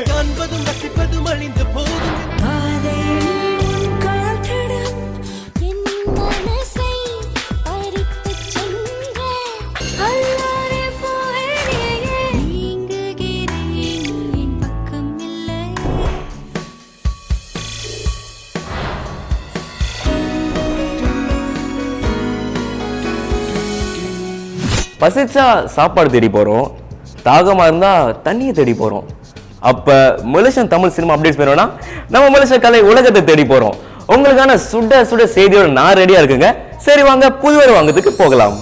காண்பதும் ரசிப்பதும் அழிந்து போதும். பசிச்சா சாப்பாடு தேடி போகிறோம், தாகமாக இருந்தால் தண்ணியை தேடி போகிறோம். அப்போ மலேசியன் தமிழ் சினிமா அப்டேட்ஸ் வேணும்னா நம்ம மலேசிய கலை உலகத்தை தேடி போகிறோம். உங்களுக்கான சுட சுட செய்தியோட நான் ரெடியாக இருக்குங்க. சரி வாங்க புதுவரை வாங்கத்துக்கு போகலாம்.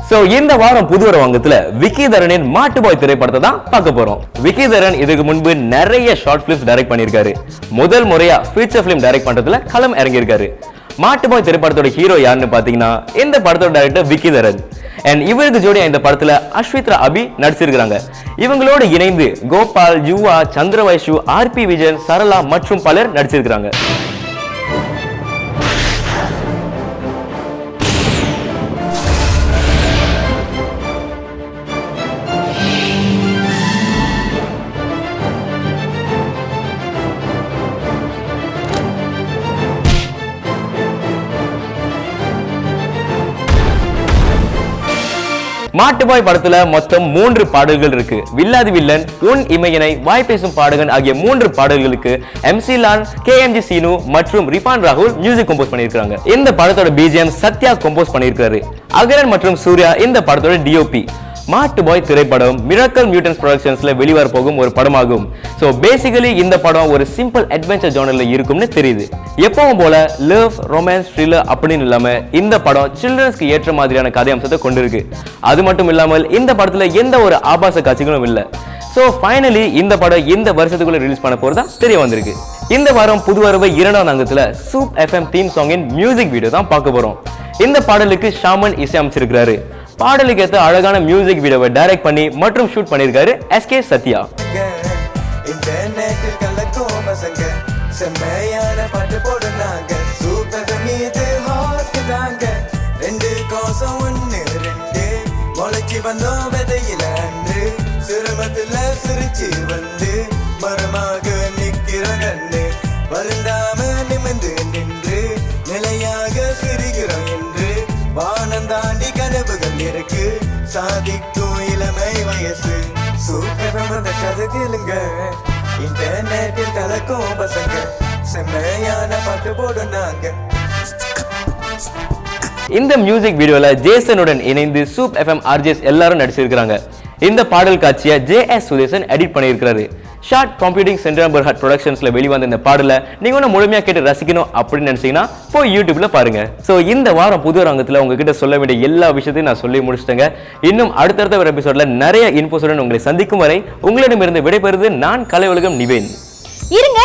சோ இந்த வாரம் புதுவர வாங்கத்துல விக்கிதரனின் மாட்டுபாய் திரைப்படத்தை தான் பார்க்க போறோம். விக்கிதரன் இதுக்கு முன்பு நிறைய ஷார்ட் பிலிம்ஸ் டைரக்ட் பண்ணியிருக்காரு. முதல் முறையா ஃபீச்சர் பிலிம் டைரக்ட் பண்றதுல களம் இறங்கியிருக்காரு. மாட்டுபாய் திரைப்படத்தோட ஹீரோ யாருன்னு பாத்தீங்கன்னா இந்த படத்தோட டைரக்டர் விக்கிதரன். அண்ட் இவருக்கு ஜோடியா இந்த படத்துல அஸ்வித்ரா அபி நடிச்சிருக்காங்க. இவங்களோடு இணைந்து கோபால், யுவா, சந்திரவைஷு, ஆர்பி விஜயன், சரளா மற்றும் பலர் நடிச்சிருக்காங்க. மாட்டுபாய் படத்துல மொத்தம் 3 பாடல்கள் இருக்கு. வில்லாதி வில்லன், உன் இமையனை, வாய் பேசும் பாடகன் ஆகிய 3 பாடல்களுக்கு MC லான், KMG சீனு மற்றும் ரிஃபான் ராகுல் மியூசிக் கம்போஸ் பண்ணியிருக்காங்க. இந்த படத்தோட BGM சத்யா கம்போஸ் பண்ணியிருக்காரு. அகரன் மற்றும் சூர்யா இந்த படத்தோட DOP. மாட்டுபாய் திரைப்படம் மிராக்கல் மியூட்டன்ஸ் ப்ரொடக்ஷன்ஸ்ல வெளிவர போகும் ஒரு படமாகும். சோ பேசிக்கலி இந்த படம் ஒரு சிம்பிள் அட்வென்ச்சர் ஜானர்ல இருக்கும்னு தெரியுது. எப்பவும் போல லவ், ரொமான்ஸ், த்ரில்லர் அப்படின்னு இல்லாம இந்த படம் சில்ட்ரன்ஸ்க்கு ஏற்ற மாதிரியான கதை அம்சத்தை கொண்டிருக்கு. அது மட்டும் இல்லாமல் இந்த படத்துல எந்த ஒரு ஆபாச காட்சிகளும் இல்ல. சோ ஃபைனலி இந்த படம் இந்த வருஷத்துக்குள்ள ரிலீஸ் பண்ண போறதா தெரிய வந்திருக்கு. இந்த வாரம் புது வரவு 2ஆம் அங்கத்துல சூப் FM தீம் சாங்கின் மியூசிக் வீடியோ தான் பார்க்க போறோம். இந்த பாடலுக்கு ஷாமன் இசை அமைச்சிருக்காரு. பாடலுக்கு ஏற்ற அழகான மியூசிக் வீடியோவை டைரக்ட் பண்ணி மற்றும் ஷூட் பண்ணியிருக்காரு SK சத்யா. வருந்தாம நிமிந்து நின்று நிலையாக சிரிக்கிறோம் என்று வானந்தாண்டி கனவுகள் இருக்கு சாதிக்கும் இளமை வயசு சூப்பரம் அந்த கதை கேளுங்க இன்டர்நெட்டில் கலக்கும் பசங்க செம்மையான பாட்டு போடுனாங்க. இந்த மியூசிக் வீடியோல ஜேசனுடன் இணைந்து சூப் FM RJs எல்லாரும் நடிச்சிருக்காங்க. இந்த பாடல் காட்சியை JS சுதேசன் எடிட் பண்ணியிருக்காரு. ஷார்ட் கம்ப்யூட்டிங் சென்டர் பர்ஹட் ப்ரொடக்ஷன்ஸ்ல வெளிவந்த இந்த பாடலை நீங்க ஒன்னும் முழுமையா கேட்டு ரசிக்கணும் அப்படின்னு நினைச்சீங்கன்னா போய் யூடியூப்ல பாருங்க. சோ இந்த வாரம் புது ரங்கத்துல உங்ககிட்ட சொல்ல வேண்டிய எல்லா விஷயத்தையும் நான் சொல்லி முடிச்சிட்டேங்க. இன்னும் அடுத்தடுத்த ஒரு எபிசோட்ல நிறைய இன்ஃபோஸுடன் உங்களை சந்திக்கும் வரை உங்களிடமிருந்து விடைபெறுவது நான் கலை உலகம் நிவேன். இருங்க,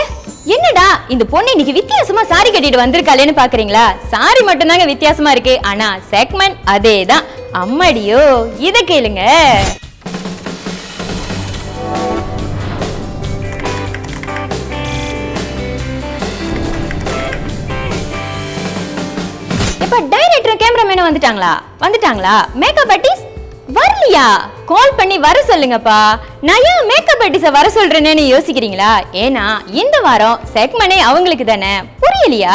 என்னடா இந்த பொண்ணு இன்னைக்கு வித்தியாசமா சாரி கட்டிட்டு வந்திருக்காளேன்னு பாக்குறீங்களா? சாரி மட்டும் தாங்க வித்தியாசமா இருக்கு, ஆனா செக்மெண்ட் அதேதான். அம்மாடியோ, இத கேளுங்க. டைரக்டர் கேமராமேன் வந்துட்டாங்களா? மேக்கப் ஆர்டிஸ்ட் வரலையா? கால் பண்ணி வர சொல்லுங்கப்பா. நான் ஏன் மேக்கப் ஆர்டிஸ்ட வர சொல்றேன்னு யோசிக்கிறீங்களா? ஏன்னா இந்த வாரம் செக்மெண்டே அவங்களுக்கு தானே. புரியலையா?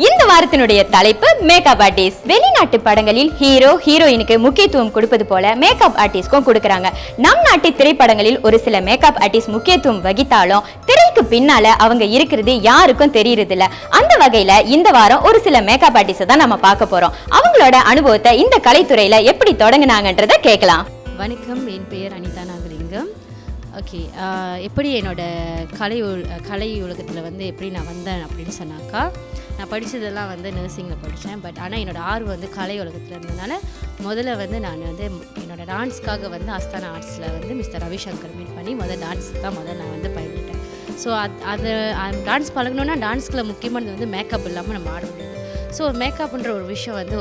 இந்த வாரத்தினுடைய தலைப்பு மேக்கப் ஆர்டிஸ்ட். வெளிநாட்டு படங்களில் ஹீரோ ஹீரோயினுக்கு முக்கியத்துவம் கொடுப்பது போல மேக்கப் ஆர்டிஸ்ட்க்கும் கொடுக்கறாங்க. நம் நாட்டு திரைப்படங்களில் ஒரு சில மேக்கப் ஆர்டிஸ்ட் முக்கியத்துவம் வகித்தாலும் திரைக்கு பின்னால அவங்க இருக்கிறது யாருக்கும் தெரியறது இல்ல. அந்த வகையில இந்த வாரம் ஒரு சில மேக்கப் ஆர்டிஸ்ட் தான் நம்ம பார்க்க போறோம். அவங்களோட அனுபவத்தை இந்த கலைத்துறையில எப்படி தொடங்கினாங்கன்றத கேட்கலாம். வணக்கம், என் பெயர் அனிதா நாகலிங்கம். ஓகே, எப்படி என்னோட கலை உலகத்தில் வந்து எப்படி நான் வந்தேன் அப்படின்னு சொன்னாக்கா, நான் படித்ததெல்லாம் வந்து நர்சிங்கில் படித்தேன். பட் ஆனால் என்னோடய ஆர்வம் வந்து கலை உலகத்தில் இருந்ததுனால முதல்ல வந்து நான் வந்து என்னோடய டான்ஸ்க்காக வந்து அஸ்தானா ஆர்ட்ஸில் வந்து மிஸ்டர் ரவிசங்கர் மீட் பண்ணி டான்ஸ் தான் நான் வந்து பயிரிட்டேன். ஸோ அது டான்ஸ் பழகணுன்னா டான்ஸ்கில் முக்கியமானது வந்து மேக்கப் இல்லாமல் நம்ம ஆட முடியாது. ஸோ மேக்கப்ன்ற ஒரு விஷயம் வந்து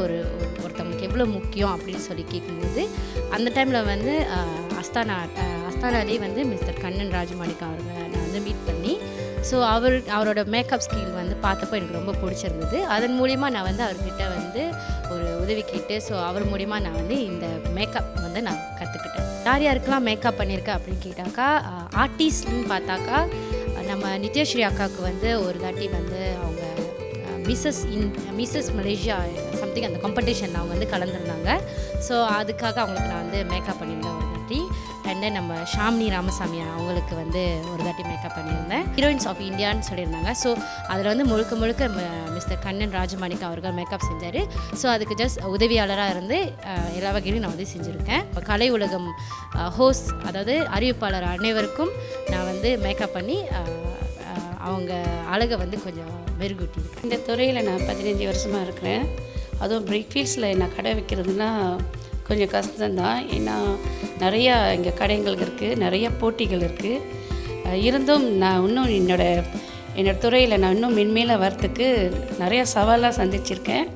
ஒருத்தவங்களுக்கு எவ்வளோ முக்கியம் அப்படின்னு சொல்லி கேட்கும்போது அந்த டைமில் வந்து அஸ்தானாலே வந்து மிஸ்டர் கண்ணன் ராஜமாணிக்கா அவர்களை நான் வந்து மீட் பண்ணி ஸோ அவரோட மேக்கப் ஸ்கில் வந்து பார்த்தப்போ எனக்கு ரொம்ப பிடிச்சிருந்தது. அதன் மூலிமா நான் வந்து அவர்கிட்ட வந்து ஒரு உதவி கேட்டு ஸோ அவர் மூலிமா நான் வந்து இந்த மேக்கப் வந்து நான் கற்றுக்கிட்டேன். யார் யாருக்கெல்லாம் மேக்கப் பண்ணியிருக்கேன் அப்படின்னு கேட்டாக்கா, ஆர்டிஸ்ட்னு பார்த்தாக்கா நம்ம நித்யஸ்ரீ அக்காவுக்கு வந்து ஒரு தாட்டி வந்து அவங்க மிஸ்ஸஸ் மலேசியா சம்திங் அந்த காம்படிஷனில் அவங்க வந்து கலந்துருந்தாங்க. ஸோ அதுக்காக அவங்களுக்கு நான் வந்து மேக்கப் பண்ணியிருந்தேன் ஒரு தாட்டி. அண்ட் தென் நம்ம ஷாம்னி ராமசாமி அவங்களுக்கு வந்து ஒரு தாட்டி மேக்கப் பண்ணியிருந்தேன். ஹீரோயின்ஸ் ஆஃப் இந்தியான்னு சொல்லியிருந்தாங்க. ஸோ அதில் வந்து முழுக்க மிஸ்டர் கண்ணன் ராஜமாணிக்கம் அவர்கள் மேக்கப் செஞ்சார். ஸோ அதுக்கு ஜஸ்ட் உதவியாளராக இருந்து எல்லா வகையிலும் நான் வந்து செஞ்சுருக்கேன். இப்போ கலை உலகம் ஹோஸ்ட் அதாவது அறிவிப்பாளர் அனைவருக்கும் நான் வந்து மேக்கப் பண்ணி அவங்க அழகை வந்து கொஞ்சம் மெருகூட்டியிருக்கேன். இந்த துறையில் நான் 15 வருஷமாக இருக்கிறேன். அதுவும் பிரிக்ஃபீல்ட்ஸில் நான் கடை வைக்கிறதுனா கொஞ்சம் கஷ்டம்தான். ஏன்னா நிறையா இங்கே கடைகள் இருக்குது, நிறைய போட்டிகள் இருக்குது. இருந்தும் நான் இன்னும் என்னோடய துறையில் நான் இன்னும் மென்மேலே வரத்துக்கு நிறையா சவாலாக சந்திச்சிருக்கேன்.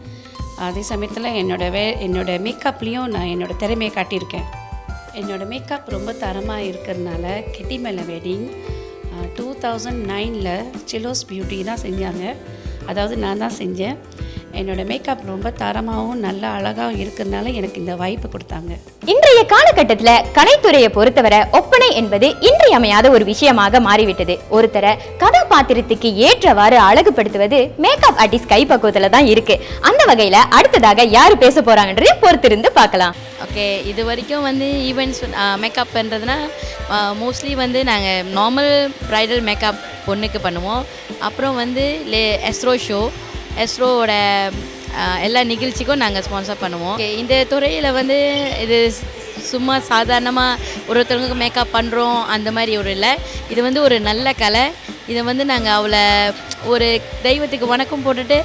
அதே சமயத்தில் என்னோடய மேக்கப்லேயும் நான் என்னோடய திறமையை காட்டியிருக்கேன். என்னோடய மேக்கப் ரொம்ப தரமாக இருக்கிறதுனால கெட்டிமேல வெட்டிங் 2009 சிலோஸ் பியூட்டி தான் செஞ்சாங்க. அதாவது நான் தான் செஞ்சேன். என்னோடய மேக்கப் ரொம்ப தரமாகவும் நல்ல அழகாகவும் இருக்கிறதுனால எனக்கு இந்த வாய்ப்பு கொடுத்தாங்க. இன்றைய காலகட்டத்தில் கலைத்துறையை பொறுத்தவரை ஒப்பனை என்பது இன்றியமையாத ஒரு விஷயமாக மாறிவிட்டது. ஒருத்தரை கதாபாத்திரத்துக்கு ஏற்றவாறு அழகுபடுத்துவது மேக்கப் ஆர்டிஸ்ட் கைப்பக்குவத்தில் தான் இருக்கு. அந்த வகையில் அடுத்ததாக யார் பேச போறாங்கன்றதை பொறுத்திருந்து பார்க்கலாம். ஓகே, இது வரைக்கும் வந்து ஈவெண்ட்ஸ் மேக்கப் பண்ணுறதுனா மோஸ்ட்லி வந்து நாங்கள் நார்மல் ப்ரைடல் மேக்கப் பொண்ணுக்கு பண்ணுவோம். அப்புறம் வந்து எஸ்ரோவோட எல்லா நிகழ்ச்சிக்கும் நாங்கள் ஸ்பான்சர் பண்ணுவோம். இந்த துறையில் வந்து இது சும்மா சாதாரணமாக ஒருத்தவங்களுக்கு மேக்கப் பண்ணுறோம் அந்த மாதிரி ஒரு இல்லை. இது வந்து ஒரு நல்ல கலை. இதை வந்து நாங்கள் அவளை ஒரு தெய்வத்துக்கு வணக்கம் போட்டுட்டு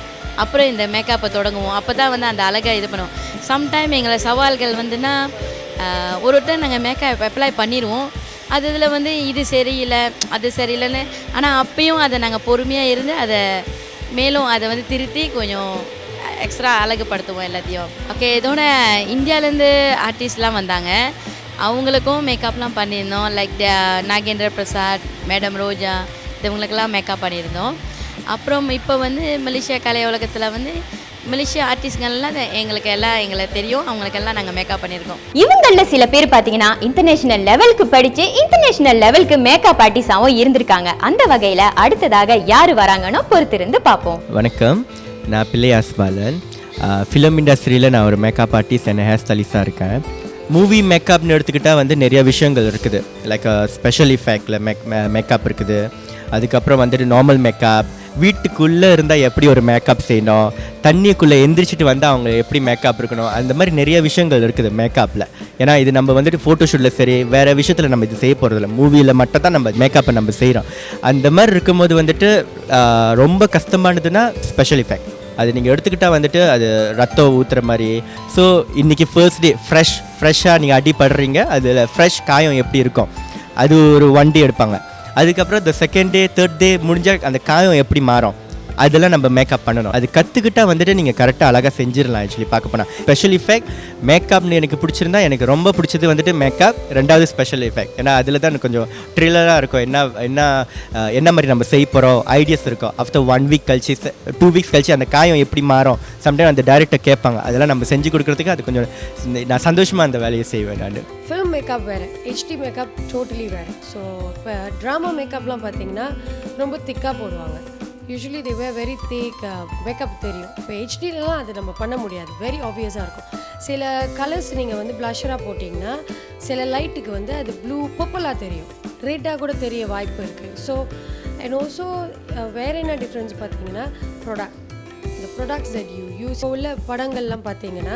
அப்புறம் இந்த மேக்கப்பை தொடங்குவோம். அப்போ தான் வந்து அந்த அழகை இது பண்ணுவோம். சம்டைம் எங்களை சவால்கள் வந்துன்னா ஒருத்தர் நாங்கள் மேக்கப் அப்ளை பண்ணிடுவோம். இதில் வந்து இது சரியில்லை அது சரியில்லைன்னு, ஆனால் அப்பயும் அதை நாங்கள் பொறுமையாக இருந்து அதை மேலும் அதை வந்து திருத்தி கொஞ்சம் எக்ஸ்ட்ரா அழகுப்படுத்துவோம் எல்லாத்தையும். ஓகே, இதோட இந்தியாவிலேருந்து ஆர்டிஸ்ட்லாம் வந்தாங்க. அவங்களுக்கும் மேக்கப்லாம் பண்ணியிருந்தோம். லைக் நாகேந்திர பிரசாத், மேடம் ரோஜா, இவங்களுக்கெல்லாம் மேக்கப் பண்ணியிருந்தோம். அப்புறம் இப்போ வந்து மலேசியா கலை உலகத்தில் வந்து மலேசியா ஆர்டிஸ்ட்கள்லாம் எங்களை தெரியும். அவங்களுக்கெல்லாம் நாங்கள் மேக்கப் பண்ணியிருக்கோம். இவங்களில் சில பேர் பார்த்தீங்கன்னா இன்டர்நேஷனல் லெவலுக்கு படித்து இன்டர்நேஷனல் லெவலுக்கு மேக்கப் ஆர்டிஸ்டாகவும் இருந்திருக்காங்க. அந்த வகையில் அடுத்ததாக யார் வராங்கன்னு பொறுத்திருந்து பார்ப்போம். வணக்கம், நான் பிள்ளை ஆஸ்பாலன். ஃபிலிம் இண்டஸ்ட்ரியில் நான் ஒரு மேக்கப் ஆர்டிஸ்ட் அண்ட் ஹேர் ஸ்டைலிஸ்டாக இருக்கேன். மூவி மேக்கப்னு எடுத்துக்கிட்டால் வந்து நிறைய விஷயங்கள் இருக்குது. லைக் ஸ்பெஷல் இஃபெக்டில் மேக்கப் இருக்குது. அதுக்கப்புறம் வந்துட்டு நார்மல் மேக்கப், வீட்டுக்குள்ளே இருந்தால் எப்படி ஒரு மேக்கப் செய்யணும், தண்ணிக்குள்ளே எந்திரிச்சிட்டு வந்து அவங்க எப்படி மேக்கப் இருக்கணும், அந்த மாதிரி நிறைய விஷயங்கள் இருக்குது மேக்கப்பில். ஏன்னா இது நம்ம வந்துட்டு ஃபோட்டோஷூட்டில் சரி வேறு விஷயத்தில் நம்ம இது செய்ய போகிறதில்ல, மூவியில் மட்டும் தான் நம்ம மேக்கப்பை நம்ம செய்கிறோம். அந்த மாதிரி இருக்கும்போது வந்துட்டு ரொம்ப கஷ்டமானதுன்னா ஸ்பெஷல் இஃபெக்ட். அது நீங்கள் எடுத்துக்கிட்டால் வந்துட்டு அது ரத்தம் ஊற்றுற மாதிரி. ஸோ இன்றைக்கி ஃபர்ஸ்ட் டே ஃப்ரெஷ்ஷாக நீங்கள் அடிப்படுறீங்க, அதில் ஃப்ரெஷ் காயம் எப்படி இருக்கும் அது ஒரு 1 டே எடுப்பாங்க. அதுக்கப்புறம் இந்த செகண்ட் டே தேர்ட் டே முடிஞ்சால் அந்த காயம் எப்படி மாறும் அதெல்லாம் நம்ம மேக்கப் பண்ணணும். அது கற்றுக்கிட்டால் வந்துட்டு நீங்கள் கரெக்டாக அழகாக செஞ்சிடலாம். ஆக்சுவலி பார்க்க போனால் ஸ்பெஷல் இஃபெக்ட் மேக்கப்னு எனக்கு பிடிச்சிருந்தா, எனக்கு ரொம்ப பிடிச்சது வந்துட்டு மேக்கப், ரெண்டாவது ஸ்பெஷல் இஃபெக்ட். ஏன்னா அதில் தான் எனக்கு கொஞ்சம் த்ரில்லராக இருக்கும். என்ன மாதிரி நம்ம செய்ய போகிறோம் ஐடியாஸ் இருக்கும். ஆஃப்டர் 1 வீக் கழிச்சு 2 வீக்ஸ் கழிச்சு அந்த காயம் எப்படி மாறும் சம்டைம் அந்த டைரக்டர் கேட்பாங்க. அதெல்லாம் நம்ம செஞ்சு கொடுக்குறதுக்கு அது கொஞ்சம் நான் சந்தோஷமாக அந்த வேலையை செய்வேன். நான் ஃபில்ம் மேக்கப் வேறு, ஹெச்டி மேக்கப் டோட்டலி வேறு. ஸோ இப்போ ட்ராமா மேக்கப்லாம் பார்த்தீங்கன்னா ரொம்ப திக்காக போடுவாங்க. Usually they wear very thick makeup தெரியும். இப்போ ஹெச்டிலலாம் அது நம்ம பண்ண முடியாது, வெரி ஆப்வியஸாக இருக்கும். சில கலர்ஸ் நீங்கள் வந்து ப்ளஷராக போட்டிங்கன்னா சில லைட்டுக்கு வந்து அது ப்ளூ பர்பிளாக தெரியும், ரெட்டாக கூட தெரிய வாய்ப்பு இருக்குது. ஸோ அண்ட் ஆல்சோ வேறு என்ன டிஃப்ரென்ஸ் பார்த்தீங்கன்னா இந்த ப்ராடக்ட்ஸ் தட் யூ யூஸ். உள்ள படங்கள்லாம் பார்த்தீங்கன்னா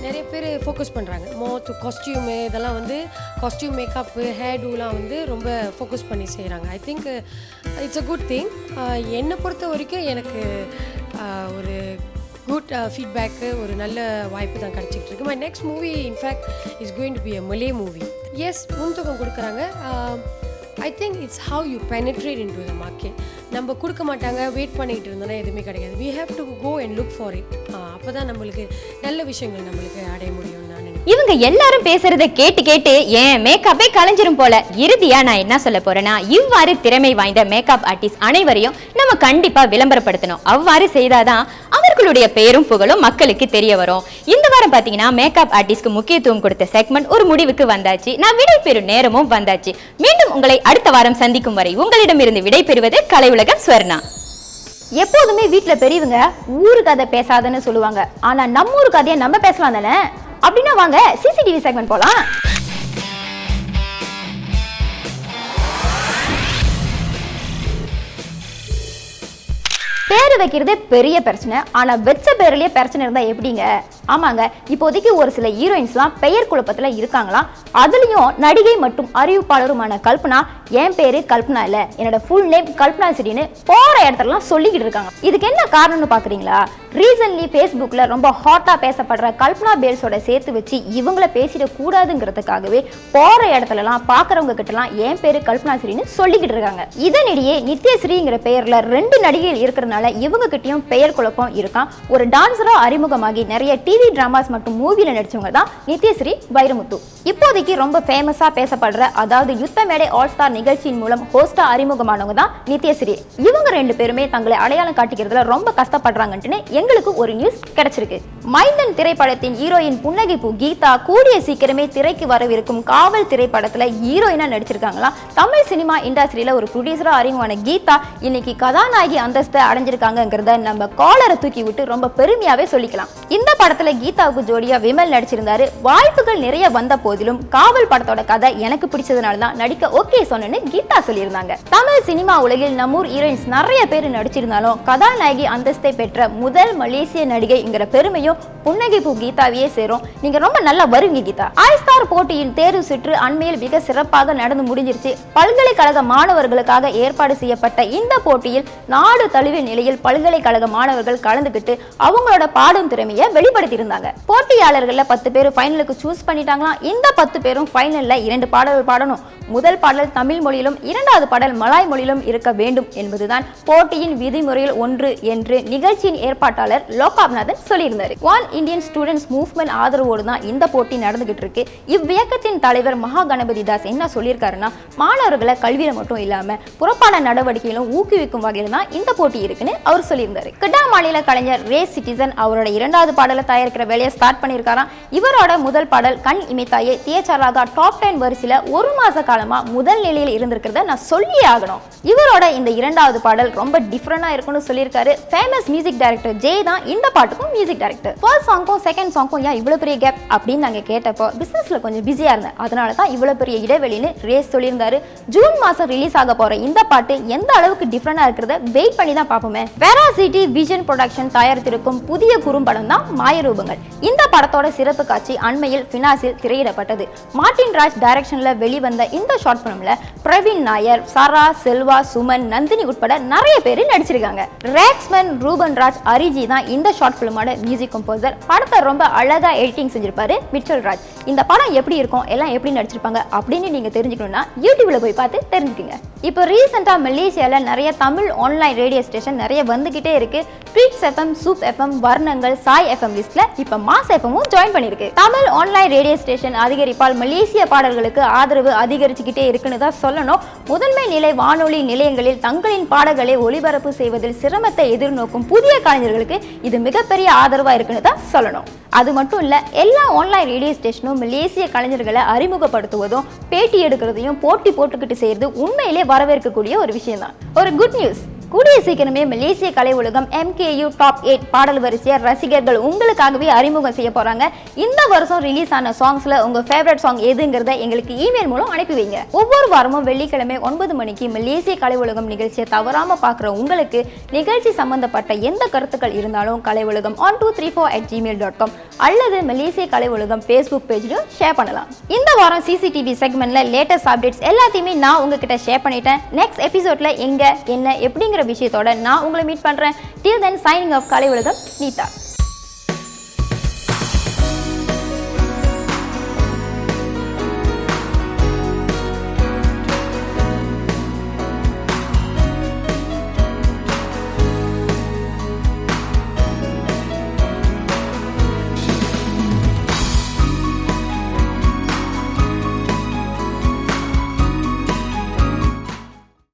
நிறைய பேர் ஃபோக்கஸ் பண்ணுறாங்க மோர் காஸ்டியூமு, இதெல்லாம் வந்து காஸ்டியூம் மேக்கப்பு ஹேர் டூலாம் வந்து ரொம்ப ஃபோக்கஸ் பண்ணி செய்கிறாங்க. ஐ think it's a good thing. என்னை பொறுத்த வரைக்கும் எனக்கு ஒரு குட் ஃபீட்பேக்கு, ஒரு நல்ல வாய்ப்பு தான் கிடச்சிட்டு இருக்கு. My next movie in fact is going to be a Malay movie. Yes, முன்தொகம் கொடுக்குறாங்க. I think it's how you penetrate into the market. நம்ம கொடுக்க மாட்டாங்க, வெயிட் பண்ணிகிட்டு இருந்தோன்னா எதுவுமே கிடைக்காது. We have to go and look for it. அப்போ தான் நம்மளுக்கு நல்ல விஷயங்கள் நம்மளுக்கு அடைய முடியும்னு நான் நினைக்கிறேன். இவங்க எல்லாரும் பேசுறத கேட்டு கேட்டு ஏன் மேக்கப்பே கலைஞ்சிரும் போல. இறுதியா நான் என்ன சொல்ல போறேன்னா, இவ்வாறு திறமை வாய்ந்த மேக்கப் ஆர்டிஸ்ட் அனைவரையும் நம்ம கண்டிப்பா விளம்பரப்படுத்தணும். அவ்வாறு செய்தாதான் அவர்களுடைய பெயரும் புகழும் மக்களுக்கு தெரிய வரும். இந்த வாரம் பாத்தீங்கன்னா மேக்கப் ஆர்டிஸ்ட்க்கு முக்கியத்துவம் கொடுத்த செக்மெண்ட் ஒரு முடிவுக்கு வந்தாச்சு. நான் விடை பெறும் நேரமும் வந்தாச்சு. மீண்டும் உங்களை அடுத்த வாரம் சந்திக்கும் வரை உங்களிடமிருந்து விடை பெறுவது கலை உலகம் ஸ்வர்ணா. எப்போதுமே வீட்டில் பெரியவங்க ஊரு கதை பேசாதன்னு சொல்லுவாங்க. ஆனா நம்ம ஊரு கதையை நம்ம பேசலாம் தானே? அப்படின்னா வாங்க சிசிடிவி செக்மெண்ட் போலாம். பேர் வைக்கிறதே பெரிய பிரச்சனை. ஆனா வெச்ச பேர்லயே பிரச்சனை இருந்தா எப்படிங்க? ஆமாங்க, இப்போதைக்கு ஒரு சில ஹீரோயின்ஸ்லாம் பெயர் குழப்பத்துல இருக்காங்களாம். அதுலயும் நடிகை மற்றும் அறிவிப்பாளருமான கல்பனா, என் பேரு கல்பனா இல்ல, என்னோட ஃபுல் நேம் கல்பனா சிட்டின்னு போற இடத்துலலாம் சொல்லிக்கிட்டு இருக்காங்க. இதுக்கு என்ன காரணம்னு பாக்குறீங்களா? ரீசன்ட்லி ஃபேஸ்புக்ல ரொம்ப ஹாட்டா பேசப்படுற கல்பனா பேல்ஸோட சேர்த்து வச்சு இவங்களை பேசிட கூடாதுங்கிறதுக்காகவே போற இடத்துலலாம் பாக்குறவங்க கிட்டலாம் என் பேரு கல்பனா சிட்டின்னு சொல்லிக்கிட்டு இருக்காங்க. இதனிடையே நித்யஸ்ரீங்கிற பெயர்ல 2 நடிகைகள் இருக்கிறதுனால இவங்க கிட்டயும் பெயர் குழப்பம் இருக்கான். ஒரு டான்ஸரா அறிமுகமாகி நிறைய டிவி டிராமாஸ் மற்றும் மூவில நடிச்சவங்க தான் நித்யஸ்ரீ வைரமுத்து. இப்போதைக்கு ரொம்ப ஃபேமஸா பேசப்படுற அதாவது யுத்த மேடை ஆல் ஸ்டார் நிகழ்ச்சியின் மூலம் ஹோஸ்டா அறிமுகமானவங்க தான் நித்யஸ்ரீ. இவங்க 2 பேருமே தங்களை அடையாளம் காட்டிக்கிறதுல ரொம்ப கஷ்டப்படுறாங்கன்னு எங்களுக்கு ஒரு நியூஸ் கிடைச்சிருக்கு. மைந்தன் திரைப்படத்தின் ஹீரோயின் புன்னகைப்பூ கீதா கூடிய சீக்கிரமே திரைக்கு வரவிருக்கும் காவல் திரைப்படத்துல ஹீரோயினா நடிச்சிருக்காங்களா. தமிழ் சினிமா இண்டஸ்ட்ரியில ஒரு ப்ரொடியூசரா அறிமுகமான கீதா இன்னைக்கு கதாநாயகி அந்தஸ்தை அடைஞ்சிருக்காங்கிறத நம்ம காலரை தூக்கி விட்டு ரொம்ப பெருமையாவே சொல்லிக்கலாம். இந்த படத்துல கீதாவுக்கு ஜோடியா விமல் நடிச்சிருந்தாரு. வாய்ப்புகள் நிறைய வந்த போதிலும் காவல் படத்தோட கதை எனக்கு பிடிச்சதுனால தான் நடிக்க ஓகே சொன்னேன்னு கீதா சொல்லியிருந்தாங்க. தமிழ் சினிமா உலகில் நம்மூர் ஹீரோயின்ஸ் நிறைய பேர் நடிச்சிருந்தாலும் கதாநாயகி அந்தஸ்தை பெற்ற முதல் மலேசிய நடிகைங்கிற பெருமையும் புன்னகைப்பூ கீதாவையே சேரும். நீங்க ரொம்ப நல்லா வருவீங்க கீதா. ஐஸ்டார் போட்டியின் தேர்வு சுற்று அண்மையில் மிக சிறப்பாக நடந்து முடிஞ்சிருச்சு. பல்கலைக்கழக மாணவர்களுக்காக ஏற்பாடு செய்யப்பட்ட இந்த போட்டியில் நாடு தழுவிய நிலையில் பல்கலைக்கழக மாணவர்கள் கலந்துகிட்டு அவங்களோட பாடும் திறமையை வெளிப்படுத்தி இருந்தாங்க. போட்டியாளர்கள்ல 10 பேர் ஃபைனலுக்கு சூஸ் பண்ணிட்டாங்களாம். இந்த 10 பேரும் ஃபைனல்ல 2 பாடல்கள் பாடணும். முதல் பாடல் தமிழ் மொழியிலும் 2வது பாடல் மலாய் மொழியிலும் இருக்க வேண்டும் என்பதுதான் போட்டியின் விதிமுறையில் ஒன்று என்று நிகழ்ச்சியின் ஏற்பாட்டாளர் லோகாப்நாதன் சொல்லியிருந்தார். ஒன் இந்தியன் ஸ்டூடெண்ட்ஸ் மூவ்மெண்ட் ஆதரவோடு தான் இந்த போட்டி நடந்துகிட்டு இருக்கு. இவ்வியக்கத்தின் தலைவர் மகா கணபதி தாஸ் என்ன சொல்லியிருக்காருன்னா, மாணவர்களை கல்வியில மட்டும் இல்லாம புறப்பாட நடவடிக்கைகளும் ஊக்குவிக்கும் வகையில் தான் இந்த போட்டி இருக்குன்னு அவர் சொல்லியிருந்தாரு. கிட்டா மாநில கலைஞர் ரே சிட்டிசன் அவரோட 2வது பாடலை தயாரிக்கிற வேலையை ஸ்டார்ட் பண்ணியிருக்காராம். இவரோட முதல் பாடல் கண் இமைத்தாயே தியேச்சராக டாப் 10 வரிசையில 1 மாச காலமா முதல் நிலையில் இருந்திருக்கிறத நான் சொல்லியே ஆகணும். இவரோட இந்த 2வது பாடல் ரொம்ப டிஃபரெண்டா இருக்கும்னு சொல்லியிருக்காரு. ஃபேமஸ் மியூசிக் டைரக்டர் ஜே தான் இந்த பாட்டுக்கும் மியூசிக் டைரக்டர். ஃபர்ஸ்ட் சாங்க்கும் செகண்ட் சாங்க்கும் ஏன் இவ்வளவு பெரிய கேப் அப்படின்னு நாங்க கேட்டப்போ பிசினஸ்ல கொஞ்சம் பிஸியா இருந்தேன், அதனால தான் இவ்வளவு பெரிய இடைவெளின்னு ரேஸ் சொல்லியிருந்தாரு. ஜூன் மாசம் ரிலீஸ் ஆக போற இந்த பாட்டு எந்த அளவுக்கு டிஃபரெண்டா இருக்கிறத வெயிட் பண்ணி தான் பார்ப்போமே. வெராசிட்டி விஷன் ப்ரொடக்ஷன் தயாரித்திருக்கும் புதிய குறும்படம் தான் மாயரூபங்கள். இந்த படத்தோட சிறப்பு காட்சி அண்மையில் பினாஸில் திரையிடப்பட்டது. மார்டின் ராஜ் டைரக்ஷன்ல வெளிவந்த இந்த ஷார்ட் பிலிம்ல பிரவீன் நாயர், சாரா, செல்வா, சுமன், நந்தினி உட்பட நிறைய பேர் நடிச்சிருக்காங்க. ரேக்ஸ்மன், ரூபன் ராஜ், அரிஜி தான் இந்த ஷார்ட் பிலிமோட மியூசிக் கம்போசர். படத்தை ரொம்ப அழகா எடிட்டிங் செஞ்சிருப்பாரு மிச்சல் ராஜ். இந்த படம் எப்படி இருக்கும், எல்லாம் எப்படி நடிச்சிருப்பாங்க அப்படின்னு நீங்க தெரிஞ்சுக்கணும்னா யூடியூப்ல போய் பார்த்து தெரிஞ்சுக்கங்க. இப்போ ரீசெண்டா மலேசியால நிறைய தமிழ் ஆன்லைன் ரேடியோ ஸ்டேஷன் நிறைய வந்துகிட்டே இருக்கு. ட்ரீட்ஸ் எஃப்எம், சூப் எஃப்எம், வர்ணங்கள், சாய் எஃப்எம் லிஸ்ட்ல இப்ப மாஸ் எஃப்எம்மும் ஜாயின் பண்ணிருக்கு. தமிழ் ஆன்லைன் ரேடியோ ஸ்டேஷன் அதிகரிப்பால் மலேசிய பாடல்களுக்கு ஆதரவு அதிகரிச்சுக்கிட்டே இருக்குன்னு தான் சொல்லணும். முதன்மை நிலை வானொலி நிலையங்களில் தங்களின் பாடல்களை ஒளிபரப்பு செய்வதில் சிரமத்தை எதிர்நோக்கும் புதிய கலைஞர்களுக்கு இது மிகப்பெரிய ஆதரவா இருக்குன்னு தான் சொல்லணும். அது மட்டும் இல்ல, எல்லா ஆன்லைன் ரேடியோ ஸ்டேஷனும் மலேசிய கலைஞர்களை அறிமுகப்படுத்துவதும் பேட்டி எடுக்கிறதையும் போட்டி போட்டுக்கிட்டு செய்யறது உண்மையிலே வரவேற்கக்கூடிய ஒரு விஷயம் தான். ஒரு குட் நியூஸ், கூடிய சீக்கிரமே மலேசிய கலை உலகம் MKU டாப் 8 பாடல் வரிசையை ரசிகர்கள் உங்களுக்காகவே அறிமுகம் செய்ய போறாங்க. இந்த வருஷம் ரிலீஸ் ஆன சாங்ஸ்ல உங்க ஃபேவரட் சாங் எதுங்கிறத எங்களுக்கு இமெயில் மூலம் அனுப்பி வைங்க. ஒவ்வொரு வாரமும் வெள்ளிக்கிழமை 9 மணிக்கு மலேசிய கலை உலகம் நிகழ்ச்சியை தவறாம பார்க்குற உங்களுக்கு நிகழ்ச்சி சம்பந்தப்பட்ட எந்த கருத்துக்கள் இருந்தாலும் கலை உலகம் on234@gmail.com அல்லது மலேசிய கலை உலகம் ஃபேஸ்புக் பேஜ்லையும் ஷேர் பண்ணலாம். இந்த வாரம் CCTV செக்மெண்ட்ல லேட்டஸ்ட் அப்டேட்ஸ் எல்லாத்தையுமே நான் உங்ககிட்ட ஷேர் பண்ணிட்டேன். நெக்ஸ்ட் எபிசோட்ல எங்க என்ன எப்படிங்கிற விஷயத்தோட நான் உங்களை மீட் பண்றேன். Till then, signing off, கலை உலகம் நீதா.